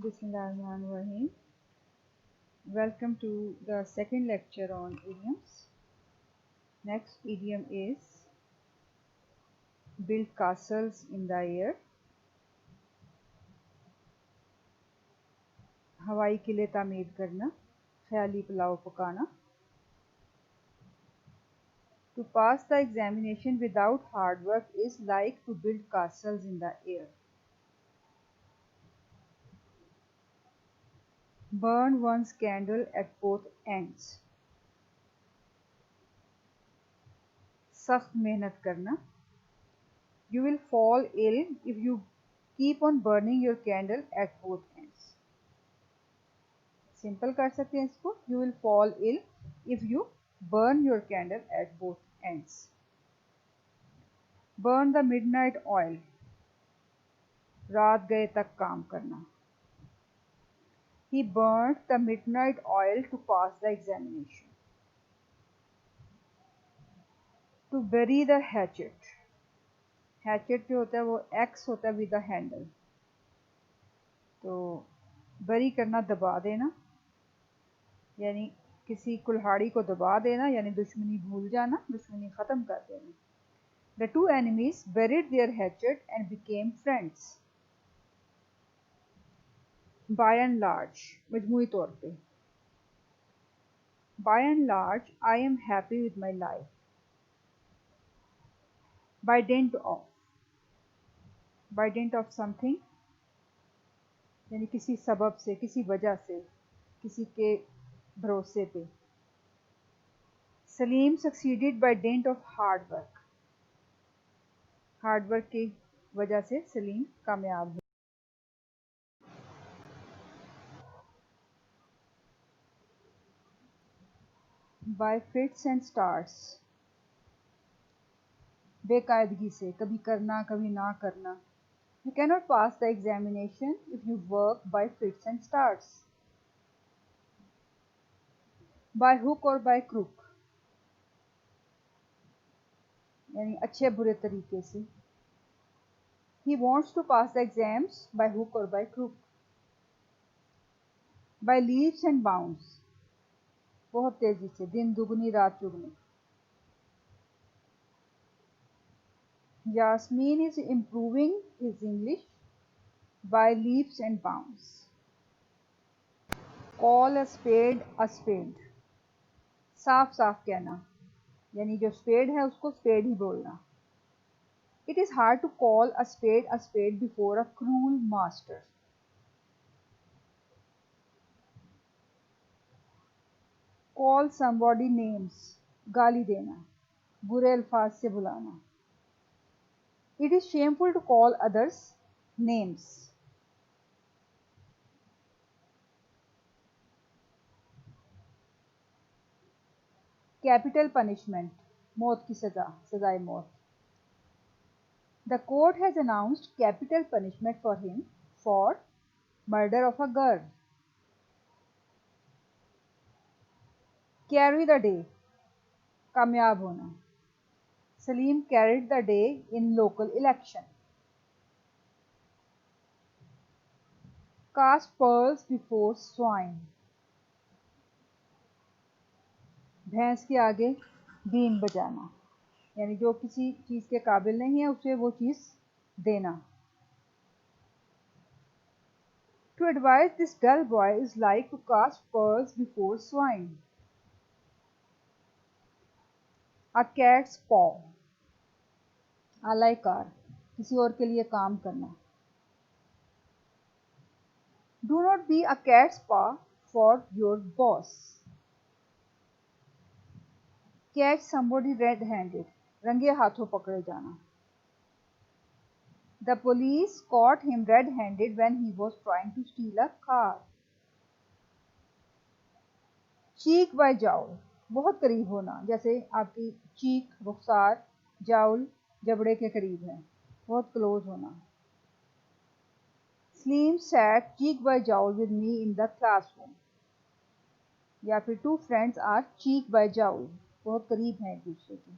Bismillahirrahmanirrahim. Welcome to the second lecture on idioms. Next idiom is build castles in the air. हवाई किले तामीर करना, ख्याली पुलाव पकाना. To pass the examination without hard work is like to build castles in the air. Burn one's candle at both ends. सख्त मेहनत करना. You will fall ill if you keep on burning your candle at both ends. Simple कर सकते हैं इसको. You will fall ill if you burn your candle at both ends. Burn the midnight oil. रात गए तक काम करना. He burnt the midnight oil to pass the examination. To bury the hatchet. Hatchet जो होता है वो X होता है with the handle. तो bury करना, दबा देना, यानी किसी कुल्हाड़ी को दबा देना, यानी दुश्मनी भूल जाना, दुश्मनी ख़त्म कर देना. The two enemies buried their hatchet and became friends. By and large, मजमूई तौर पे. By and large, I am happy with my life. By dint of. By dint of something, यानी किसी सबब से, किसी वजह से, किसी के भरोसे पे. Salim succeeded by dint of hard work. Hard work की वजह से सलीम कामयाब हुआ. By fits and starts. बेकायदगी से, कभी करना कभी ना करना. You cannot pass the examination if you work by fits and starts. By hook or by crook, यानी अच्छे बुरे तरीके से. He wants to pass the exams by hook or by crook. By leaps and bounds, बहुत तेजी से, दिन दुगनी रात चुगनी. Yasmin is improving his English by leaps and bounds. Call a spade a spade. साफ साफ कहना, यानी जो स्पेड है उसको स्पेड ही बोलना. It is hard to call a spade before a cruel master. Call somebody names, गाली देना, बुरे अल्फाज से बुलाना. It is shameful to call others names. Capital punishment, मौत की सजा, सजाए मौत. The court has announced capital punishment for him for murder of a girl. Carry the day, कामयाब होना. Salim carried the day in local election. Cast pearls before swine. भैंस के आगे बीन बजाना, यानी जो किसी चीज़ के काबिल नहीं है उसे वो चीज़ देना. To advise this dull boy is like to cast pearls before swine. A cat's paw. आलायकार, किसी और के लिए काम करना. Do not be a cat's paw for your boss. Catch somebody red-handed. रंगे हाथों पकड़े जाना. The police caught him red-handed when he was trying to steal a car. Cheek by jowl, बहुत करीब होना, जैसे आपकी चीक, रुखसार, जाउल जबड़े के करीब है, बहुत क्लोज होना. Slim sat cheek by jowl with me in the classroom. या फिर two friends are cheek by jowl, बहुत करीब हैं एक दूसरे के.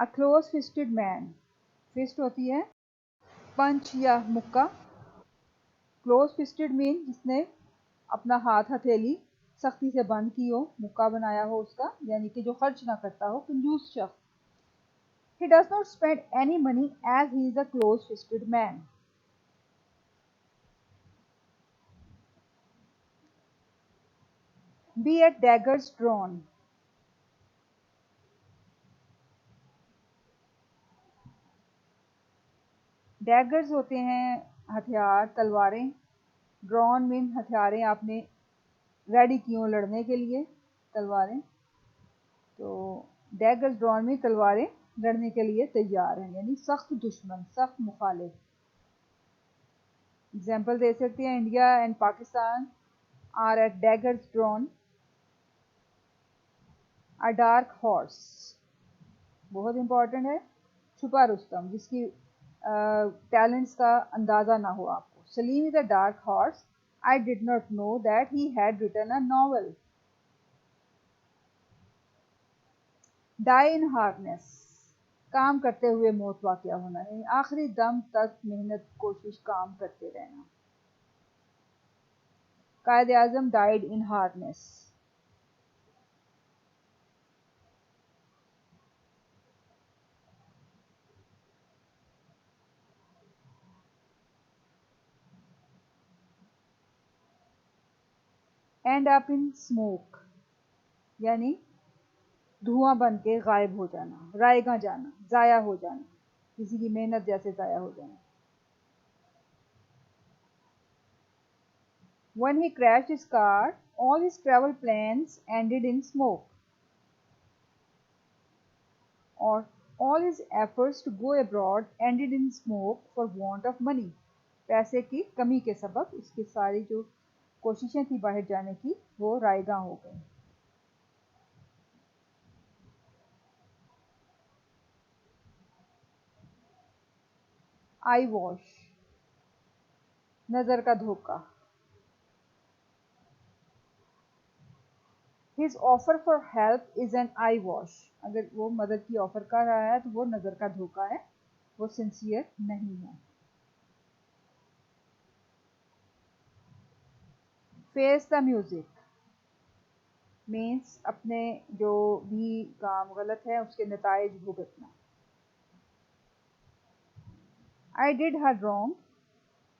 A close-fisted man. Fist होती है पंच या मुक्का। क्लोज फिस्टेड मीन जिसने अपना हाथ हथेली सख्ती से बंद की हो, मुक्का बनाया हो उसका, यानी कि जो खर्च ना करता हो, कंजूस शख्स। He does not spend any money as he is a close-fisted man. Be at daggers drawn. Daggers होते हैं हथियार, तलवारें। Drawn मीन हथियारें आपने रेडी की हो लड़ने के लिए, तलवारें। तो daggers drawn में तलवारें लड़ने के लिए तैयार हैं, यानी सख्त दुश्मन, सख्त मुखालिफ। एग्जाम्पल दे सकते हैं, India and Pakistan are at daggers drawn. A dark horse, बहुत इंपॉर्टेंट है। छुपा रुस्तम, जिसकी टैलेंट्स का अंदाज़ा ना हो आपको। Salim is a dark horse, I did not know that he had written a novel. Die in harness, काम करते हुए मौत वाक़या होना है, आखिरी दम तक मेहनत कोशिश काम करते रहना। Quaid Azam died in harness. End up in smoke, यानी धुआं बन के गायब हो जाना, रायगा जाना, ज़ाया हो जाना, किसी की मेहनत जैसे ज़ाया हो जाना। When he crashed his car, all his travel plans ended in smoke. Or all his efforts to go abroad ended in smoke for want of money. पैसे की कमी के सबब उसकी सारी जो कोशिशें थी बाहर जाने की वो रायगां हो गई। आई वॉश, नज़र का धोखा। His offer for help is an eye wash. अगर वो मदद की ऑफर कर रहा है तो वो नज़र का धोखा है, वो सिंसियर नहीं है। फेस द म्यूजिक मीन्स अपने जो भी काम गलत है उसके नताइज भुगतना। I did her wrong,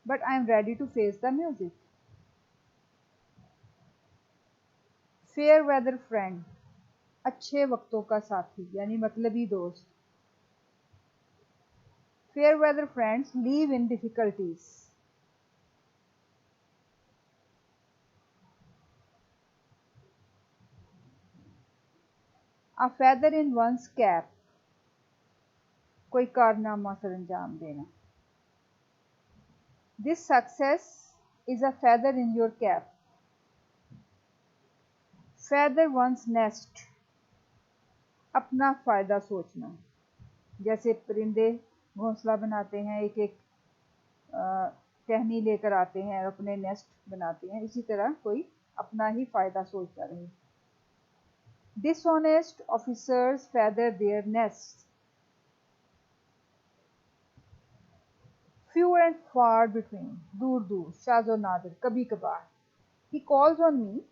but I am ready to face the music. Fair weather friend, अच्छे वक्तों का साथी यानी मतलबी दोस्त। Fair weather friends leave in difficulties. A feather in one's cap, कोई कारनामा सरंजाम देना। This success is a feather in your cap. Feather one's nest, अपना फ़ायदा सोचना। जैसे परिंदे घोंसला बनाते हैं, एक एक टहनी लेकर आते हैं और अपने नेस्ट बनाते हैं, इसी तरह कोई अपना ही फ़ायदा सोचता रहे। Dishonest officers feather their nests. Few and far between, दूर दूर, शाज़ो नादिर, कभी कभार। He calls on me,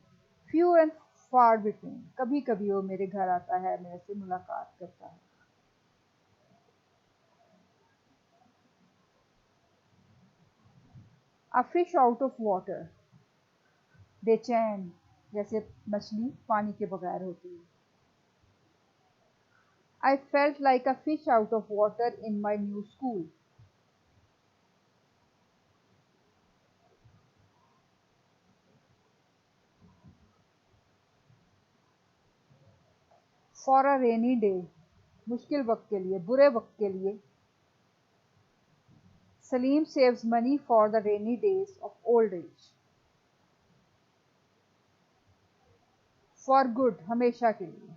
few and far between, कभी कभी वो मेरे घर आता है, मेरे से मुलाकात करता है। A fish out of water, बेचैन, जैसे मछली पानी के बगैर होती है। I felt like a fish out of water in my new school. For a rainy day, मुश्किल वक्त के लिए, बुरे वक्त के लिए। Salim saves money for the rainy days of old age. For good, हमेशा के लिए।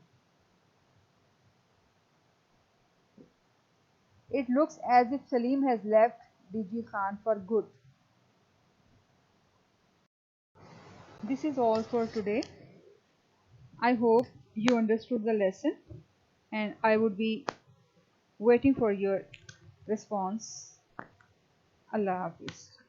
It looks as if Salim has left DG Khan for good. This is all for today. I hope you understood the lesson and I would be waiting for your response. अल्लाह हाफिज़।